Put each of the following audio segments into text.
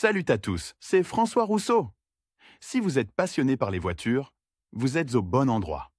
Salut à tous, c'est François Rousseau. Si vous êtes passionné par les voitures, vous êtes au bon endroit.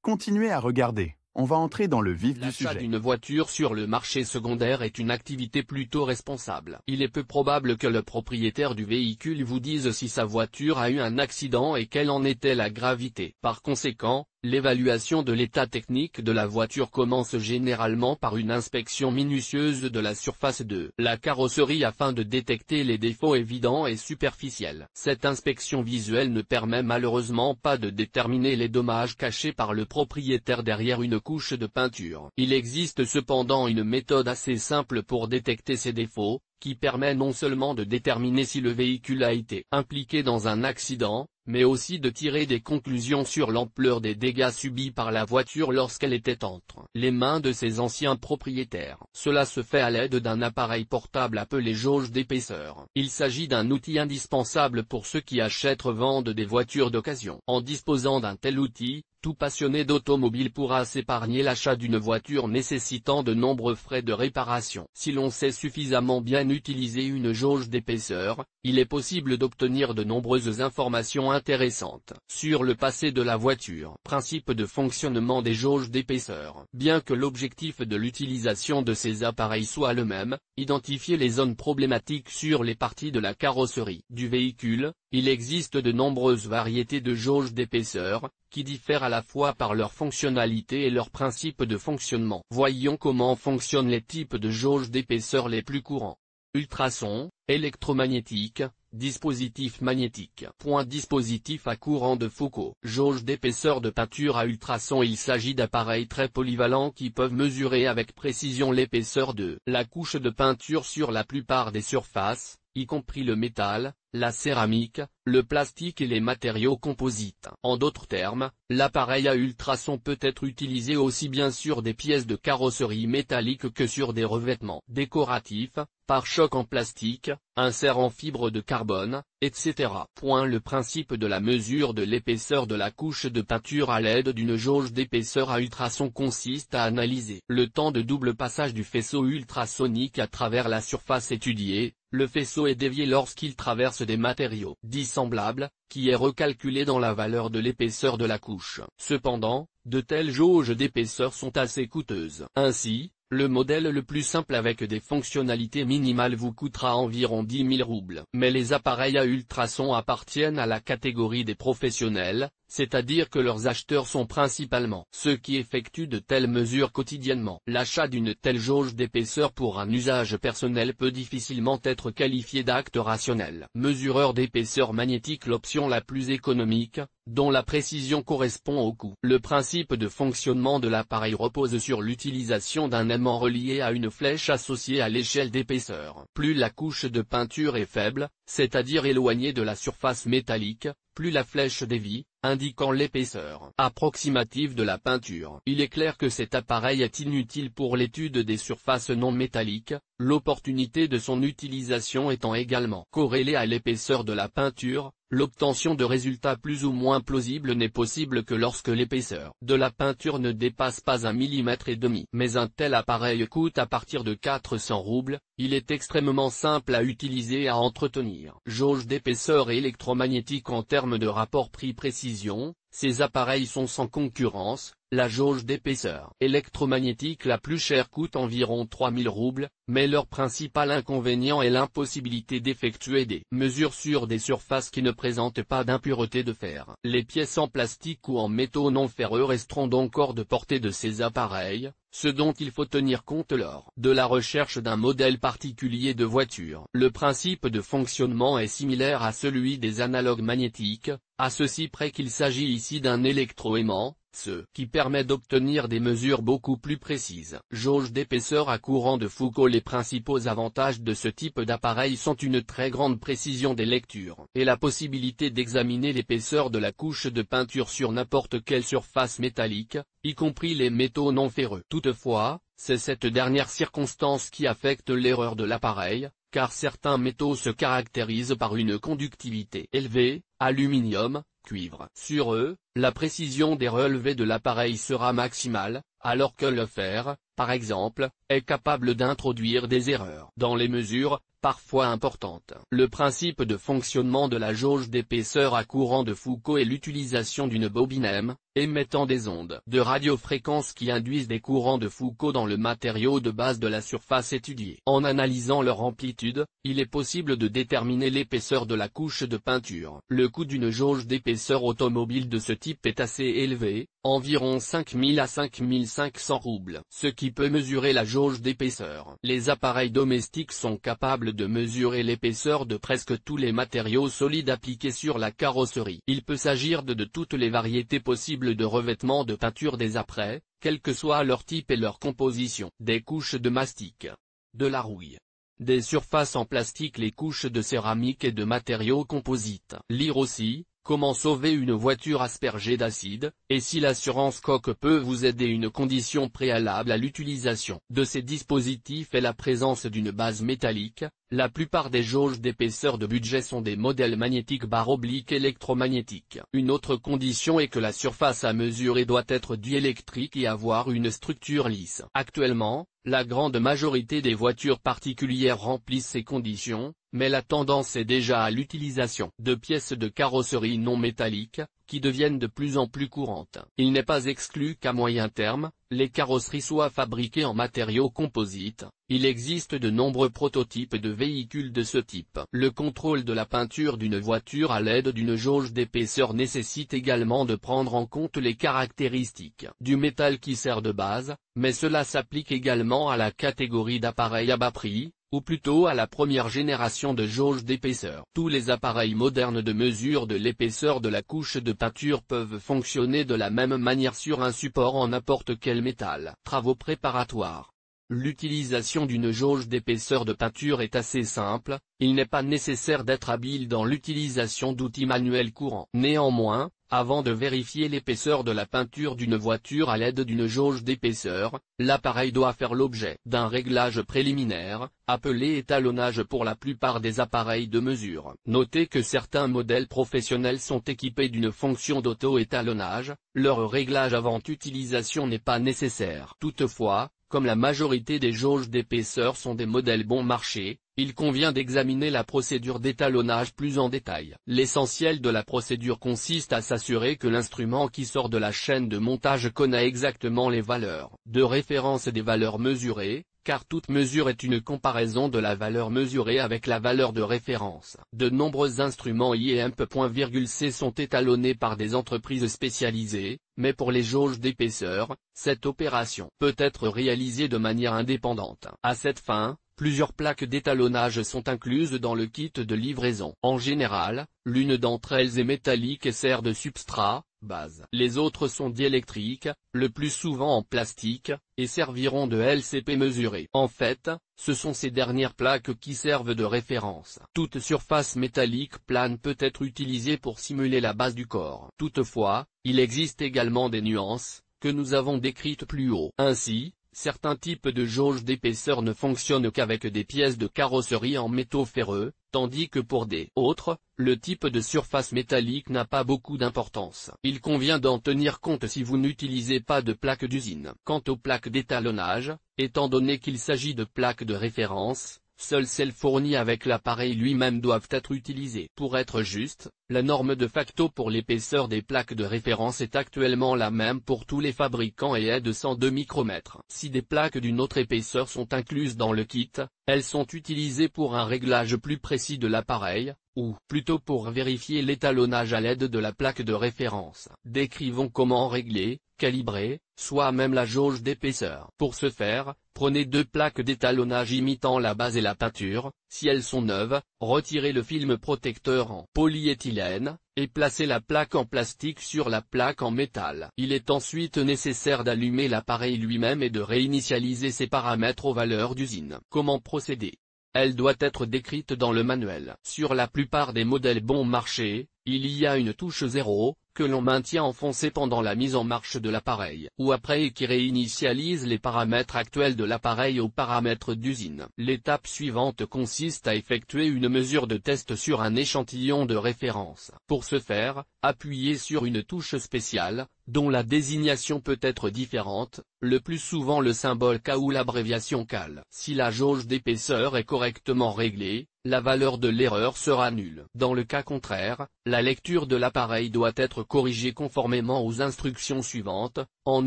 Continuez à regarder, on va entrer dans le vif du sujet. L'achat d'une voiture sur le marché secondaire est une activité plutôt responsable. Il est peu probable que le propriétaire du véhicule vous dise si sa voiture a eu un accident et quelle en était la gravité. Par conséquent, l'évaluation de l'état technique de la voiture commence généralement par une inspection minutieuse de la surface de la carrosserie afin de détecter les défauts évidents et superficiels. Cette inspection visuelle ne permet malheureusement pas de déterminer les dommages cachés par le propriétaire derrière une couche de peinture. Il existe cependant une méthode assez simple pour détecter ces défauts, qui permet non seulement de déterminer si le véhicule a été impliqué dans un accident, mais aussi de tirer des conclusions sur l'ampleur des dégâts subis par la voiture lorsqu'elle était entre les mains de ses anciens propriétaires. Cela se fait à l'aide d'un appareil portable appelé jauge d'épaisseur. Il s'agit d'un outil indispensable pour ceux qui achètent-vendent des voitures d'occasion. En disposant d'un tel outil, tout passionné d'automobile pourra s'épargner l'achat d'une voiture nécessitant de nombreux frais de réparation. Si l'on sait suffisamment bien utiliser une jauge d'épaisseur, il est possible d'obtenir de nombreuses informations intéressantes sur le passé de la voiture. Principe de fonctionnement des jauges d'épaisseur. Bien que l'objectif de l'utilisation de ces appareils soit le même, identifier les zones problématiques sur les parties de la carrosserie du véhicule, il existe de nombreuses variétés de jauges d'épaisseur, qui diffèrent à la fois par leur fonctionnalité et leur principe de fonctionnement. Voyons comment fonctionnent les types de jauges d'épaisseur les plus courants. Ultrasons, électromagnétique, dispositif magnétique. Dispositif à courant de Foucault. Jauge d'épaisseur de peinture à ultrasons. Il s'agit d'appareils très polyvalents qui peuvent mesurer avec précision l'épaisseur de la couche de peinture sur la plupart des surfaces, y compris le métal, la céramique, le plastique et les matériaux composites. En d'autres termes, l'appareil à ultrasons peut être utilisé aussi bien sur des pièces de carrosserie métallique que sur des revêtements décoratifs, pare-chocs en plastique, inserts en fibre de carbone, etc. Le principe de la mesure de l'épaisseur de la couche de peinture à l'aide d'une jauge d'épaisseur à ultrasons consiste à analyser le temps de double passage du faisceau ultrasonique à travers la surface étudiée. Le faisceau est dévié lorsqu'il traverse des matériaux dissemblables, qui est recalculé dans la valeur de l'épaisseur de la couche. Cependant, de telles jauges d'épaisseur sont assez coûteuses. Ainsi, le modèle le plus simple avec des fonctionnalités minimales vous coûtera environ 10 000 roubles. Mais les appareils à ultrasons appartiennent à la catégorie des professionnels, c'est-à-dire que leurs acheteurs sont principalement ceux qui effectuent de telles mesures quotidiennement. L'achat d'une telle jauge d'épaisseur pour un usage personnel peut difficilement être qualifié d'acte rationnel. Mesureur d'épaisseur magnétique. L'option la plus économique, dont la précision correspond au coût. Le principe de fonctionnement de l'appareil repose sur l'utilisation d'un aimant relié à une flèche associée à l'échelle d'épaisseur. Plus la couche de peinture est faible, c'est-à-dire éloignée de la surface métallique, plus la flèche dévie, indiquant l'épaisseur approximative de la peinture. Il est clair que cet appareil est inutile pour l'étude des surfaces non métalliques, l'opportunité de son utilisation étant également corrélée à l'épaisseur de la peinture. L'obtention de résultats plus ou moins plausibles n'est possible que lorsque l'épaisseur de la peinture ne dépasse pas 1,5 mm. Mais un tel appareil coûte à partir de 400 roubles, il est extrêmement simple à utiliser et à entretenir. Jauge d'épaisseur et électromagnétique. En termes de rapport prix-précision, ces appareils sont sans concurrence. La jauge d'épaisseur électromagnétique la plus chère coûte environ 3 000 roubles, mais leur principal inconvénient est l'impossibilité d'effectuer des mesures sur des surfaces qui ne présentent pas d'impuretés de fer. Les pièces en plastique ou en métaux non ferreux resteront donc hors de portée de ces appareils, ce dont il faut tenir compte lors de la recherche d'un modèle particulier de voiture. Le principe de fonctionnement est similaire à celui des analogues magnétiques, à ceci près qu'il s'agit ici d'un électroaimant, ce qui permet d'obtenir des mesures beaucoup plus précises. Jauge d'épaisseur à courant de Foucault. Les principaux avantages de ce type d'appareil sont une très grande précision des lectures, et la possibilité d'examiner l'épaisseur de la couche de peinture sur n'importe quelle surface métallique, y compris les métaux non ferreux. Toutefois, c'est cette dernière circonstance qui affecte l'erreur de l'appareil, car certains métaux se caractérisent par une conductivité élevée, aluminium, cuivre. Sur eux, la précision des relevés de l'appareil sera maximale, alors que le fer, par exemple, est capable d'introduire des erreurs dans les mesures, parfois importantes. Le principe de fonctionnement de la jauge d'épaisseur à courant de Foucault est l'utilisation d'une bobine M, émettant des ondes de radiofréquence qui induisent des courants de Foucault dans le matériau de base de la surface étudiée. En analysant leur amplitude, il est possible de déterminer l'épaisseur de la couche de peinture. Le coût d'une jauge d'épaisseur automobile de ce type est assez élevé, environ 5 000 à 5 500 roubles, ce qui peut mesurer la jauge d'épaisseur. Les appareils domestiques sont capables de mesurer l'épaisseur de presque tous les matériaux solides appliqués sur la carrosserie. Il peut s'agir de toutes les variétés possibles de revêtement de peinture des apprêts, quel que soit leur type et leur composition. Des couches de mastic, de la rouille, des surfaces en plastique, les couches de céramique et de matériaux composites. Lire aussi, comment sauver une voiture aspergée d'acide, et si l'assurance coque peut vous aider. Une condition préalable à l'utilisation de ces dispositifs est la présence d'une base métallique. La plupart des jauges d'épaisseur de budget sont des modèles magnétiques / électromagnétiques. Une autre condition est que la surface à mesurer doit être diélectrique et avoir une structure lisse. Actuellement, la grande majorité des voitures particulières remplissent ces conditions, mais la tendance est déjà à l'utilisation de pièces de carrosserie non métalliques, qui deviennent de plus en plus courantes. Il n'est pas exclu qu'à moyen terme, les carrosseries soient fabriquées en matériaux composites. Il existe de nombreux prototypes de véhicules de ce type. Le contrôle de la peinture d'une voiture à l'aide d'une jauge d'épaisseur nécessite également de prendre en compte les caractéristiques du métal qui sert de base, mais cela s'applique également à la catégorie d'appareils à bas prix, ou plutôt à la première génération de jauges d'épaisseur. Tous les appareils modernes de mesure de l'épaisseur de la couche de peinture peuvent fonctionner de la même manière sur un support en n'importe quel métal. Travaux préparatoires. L'utilisation d'une jauge d'épaisseur de peinture est assez simple, il n'est pas nécessaire d'être habile dans l'utilisation d'outils manuels courants. Néanmoins, avant de vérifier l'épaisseur de la peinture d'une voiture à l'aide d'une jauge d'épaisseur, l'appareil doit faire l'objet d'un réglage préliminaire, appelé étalonnage pour la plupart des appareils de mesure. Notez que certains modèles professionnels sont équipés d'une fonction d'auto-étalonnage, leur réglage avant utilisation n'est pas nécessaire. Toutefois, comme la majorité des jauges d'épaisseur sont des modèles bon marché, il convient d'examiner la procédure d'étalonnage plus en détail. L'essentiel de la procédure consiste à s'assurer que l'instrument qui sort de la chaîne de montage connaît exactement les valeurs de référence des valeurs mesurées, car toute mesure est une comparaison de la valeur mesurée avec la valeur de référence. De nombreux instruments IEMP.C sont étalonnés par des entreprises spécialisées, mais pour les jauges d'épaisseur, cette opération peut être réalisée de manière indépendante. À cette fin, plusieurs plaques d'étalonnage sont incluses dans le kit de livraison. En général, l'une d'entre elles est métallique et sert de substrat, base. Les autres sont diélectriques, le plus souvent en plastique, et serviront de LCP mesuré. En fait, ce sont ces dernières plaques qui servent de référence. Toute surface métallique plane peut être utilisée pour simuler la base du corps. Toutefois, il existe également des nuances, que nous avons décrites plus haut. Ainsi, certains types de jauges d'épaisseur ne fonctionnent qu'avec des pièces de carrosserie en métaux ferreux, tandis que pour des autres, le type de surface métallique n'a pas beaucoup d'importance. Il convient d'en tenir compte si vous n'utilisez pas de plaques d'usine. Quant aux plaques d'étalonnage, étant donné qu'il s'agit de plaques de référence, seules celles fournies avec l'appareil lui-même doivent être utilisées. Pour être juste, la norme de facto pour l'épaisseur des plaques de référence est actuellement la même pour tous les fabricants et est de 102 micromètres. Si des plaques d'une autre épaisseur sont incluses dans le kit, elles sont utilisées pour un réglage plus précis de l'appareil, ou plutôt pour vérifier l'étalonnage à l'aide de la plaque de référence. Décrivons comment régler, calibrer, soit même la jauge d'épaisseur. Pour ce faire, prenez deux plaques d'étalonnage imitant la base et la peinture. Si elles sont neuves, retirez le film protecteur en polyéthylène, et placez la plaque en plastique sur la plaque en métal. Il est ensuite nécessaire d'allumer l'appareil lui-même et de réinitialiser ses paramètres aux valeurs d'usine. Comment procéder ? Elle doit être décrite dans le manuel. Sur la plupart des modèles bon marché, Il y a une touche 0, que l'on maintient enfoncée pendant la mise en marche de l'appareil, ou après et qui réinitialise les paramètres actuels de l'appareil aux paramètres d'usine. L'étape suivante consiste à effectuer une mesure de test sur un échantillon de référence. Pour ce faire, appuyez sur une touche spéciale, dont la désignation peut être différente, le plus souvent le symbole K ou l'abréviation CAL. Si la jauge d'épaisseur est correctement réglée, la valeur de l'erreur sera nulle. Dans le cas contraire, la lecture de l'appareil doit être corrigée conformément aux instructions suivantes, en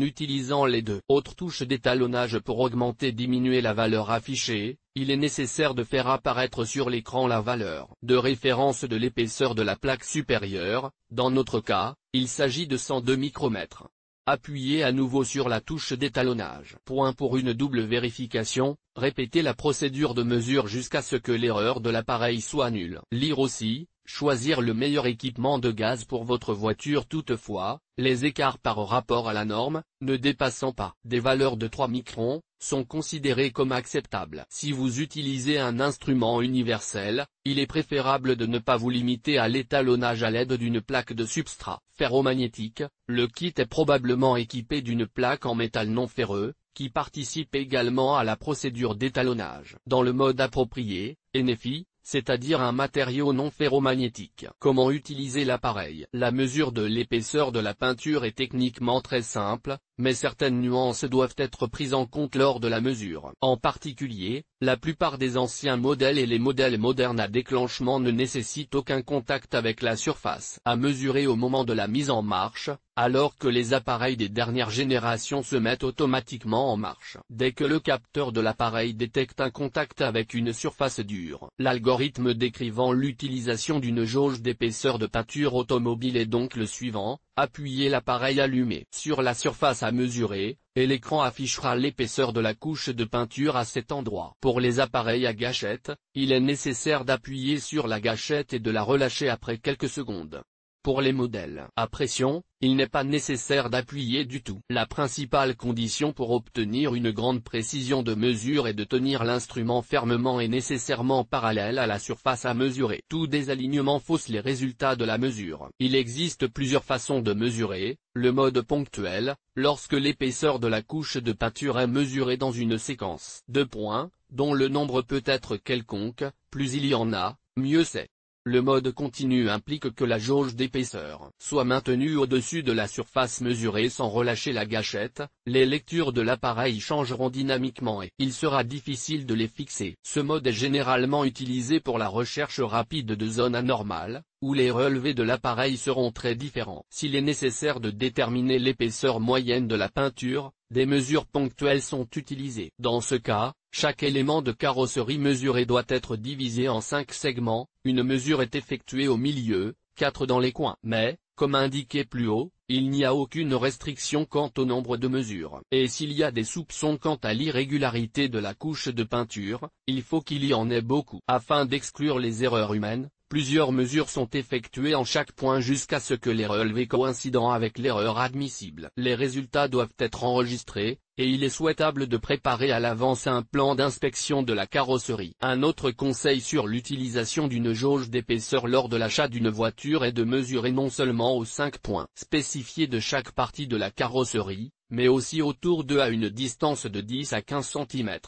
utilisant les deux autres touches d'étalonnage pour augmenter-diminuer la valeur affichée. Il est nécessaire de faire apparaître sur l'écran la valeur de référence de l'épaisseur de la plaque supérieure, dans notre cas, il s'agit de 102 micromètres. Appuyez à nouveau sur la touche d'étalonnage. Pour une double vérification, répétez la procédure de mesure jusqu'à ce que l'erreur de l'appareil soit nulle. Lire aussi, choisir le meilleur équipement de gaz pour votre voiture. Toutefois, les écarts par rapport à la norme, ne dépassant pas des valeurs de 3 microns, sont considérés comme acceptables. Si vous utilisez un instrument universel, il est préférable de ne pas vous limiter à l'étalonnage à l'aide d'une plaque de substrat ferromagnétique. Le kit est probablement équipé d'une plaque en métal non ferreux, qui participe également à la procédure d'étalonnage. Dans le mode approprié, NFI, c'est-à-dire un matériau non ferromagnétique. Comment utiliser l'appareil? La mesure de l'épaisseur de la peinture est techniquement très simple, mais certaines nuances doivent être prises en compte lors de la mesure. En particulier, la plupart des anciens modèles et les modèles modernes à déclenchement ne nécessitent aucun contact avec la surface à mesurer au moment de la mise en marche, alors que les appareils des dernières générations se mettent automatiquement en marche. Dès que le capteur de l'appareil détecte un contact avec une surface dure, l'algorithme décrivant l'utilisation d'une jauge d'épaisseur de peinture automobile est donc le suivant: appuyez l'appareil allumé sur la surface à mesurer, et l'écran affichera l'épaisseur de la couche de peinture à cet endroit. Pour les appareils à gâchette, il est nécessaire d'appuyer sur la gâchette et de la relâcher après quelques secondes. Pour les modèles à pression, il n'est pas nécessaire d'appuyer du tout. La principale condition pour obtenir une grande précision de mesure et de tenir l'instrument fermement et nécessairement parallèle à la surface à mesurer. Tout désalignement fausse les résultats de la mesure. Il existe plusieurs façons de mesurer. Le mode ponctuel, lorsque l'épaisseur de la couche de peinture est mesurée dans une séquence de points, dont le nombre peut être quelconque, plus il y en a, mieux c'est. Le mode continu implique que la jauge d'épaisseur soit maintenue au-dessus de la surface mesurée sans relâcher la gâchette. Les lectures de l'appareil changeront dynamiquement et il sera difficile de les fixer. Ce mode est généralement utilisé pour la recherche rapide de zones anormales, où les relevés de l'appareil seront très différents. S'il est nécessaire de déterminer l'épaisseur moyenne de la peinture, des mesures ponctuelles sont utilisées. Dans ce cas, chaque élément de carrosserie mesuré doit être divisé en 5 segments, une mesure est effectuée au milieu, 4 dans les coins. Mais, comme indiqué plus haut, il n'y a aucune restriction quant au nombre de mesures. Et s'il y a des soupçons quant à l'irrégularité de la couche de peinture, il faut qu'il y en ait beaucoup. Afin d'exclure les erreurs humaines, plusieurs mesures sont effectuées en chaque point jusqu'à ce que les relevés coïncident avec l'erreur admissible. Les résultats doivent être enregistrés, et il est souhaitable de préparer à l'avance un plan d'inspection de la carrosserie. Un autre conseil sur l'utilisation d'une jauge d'épaisseur lors de l'achat d'une voiture est de mesurer non seulement aux 5 points spécifiés de chaque partie de la carrosserie, mais aussi autour d'eux à une distance de 10 à 15 cm.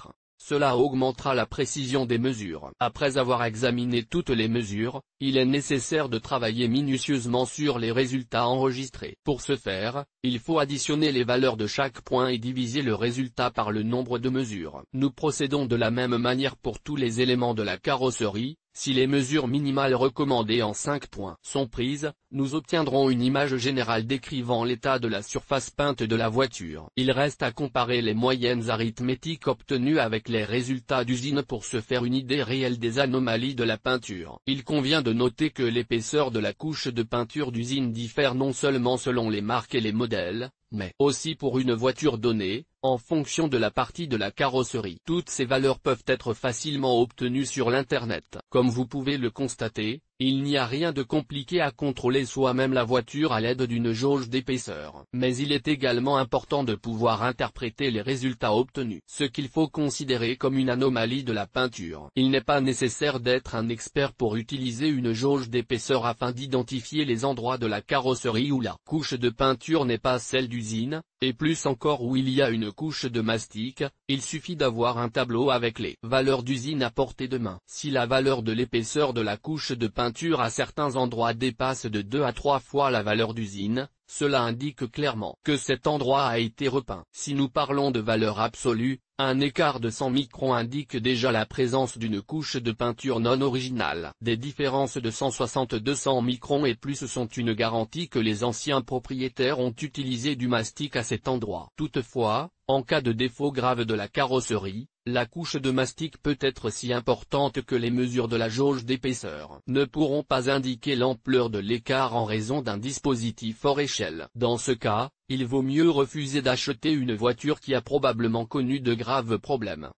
Cela augmentera la précision des mesures. Après avoir examiné toutes les mesures, il est nécessaire de travailler minutieusement sur les résultats enregistrés. Pour ce faire, il faut additionner les valeurs de chaque point et diviser le résultat par le nombre de mesures. Nous procédons de la même manière pour tous les éléments de la carrosserie. Si les mesures minimales recommandées en 5 points sont prises, nous obtiendrons une image générale décrivant l'état de la surface peinte de la voiture. Il reste à comparer les moyennes arithmétiques obtenues avec les résultats d'usine pour se faire une idée réelle des anomalies de la peinture. Il convient de noter que l'épaisseur de la couche de peinture d'usine diffère non seulement selon les marques et les modèles, mais aussi pour une voiture donnée, en fonction de la partie de la carrosserie. Toutes ces valeurs peuvent être facilement obtenues sur l'Internet. Comme vous pouvez le constater, Il n'y a rien de compliqué à contrôler soi-même la voiture à l'aide d'une jauge d'épaisseur. Mais il est également important de pouvoir interpréter les résultats obtenus, ce qu'il faut considérer comme une anomalie de la peinture. Il n'est pas nécessaire d'être un expert pour utiliser une jauge d'épaisseur afin d'identifier les endroits de la carrosserie où la couche de peinture n'est pas celle d'usine, et plus encore où il y a une couche de mastic. Il suffit d'avoir un tableau avec les valeurs d'usine à portée de main. Si la valeur de l'épaisseur de la couche de peinture à certains endroits dépasse de 2 à 3 fois la valeur d'usine, cela indique clairement que cet endroit a été repeint. Si nous parlons de valeur absolue, un écart de 100 microns indique déjà la présence d'une couche de peinture non originale. Des différences de 160-200 microns et plus sont une garantie que les anciens propriétaires ont utilisé du mastic à cet endroit. Toutefois, en cas de défaut grave de la carrosserie, la couche de mastic peut être si importante que les mesures de la jauge d'épaisseur ne pourront pas indiquer l'ampleur de l'écart en raison d'un dispositif hors échelle. Dans ce cas, il vaut mieux refuser d'acheter une voiture qui a probablement connu de graves problèmes.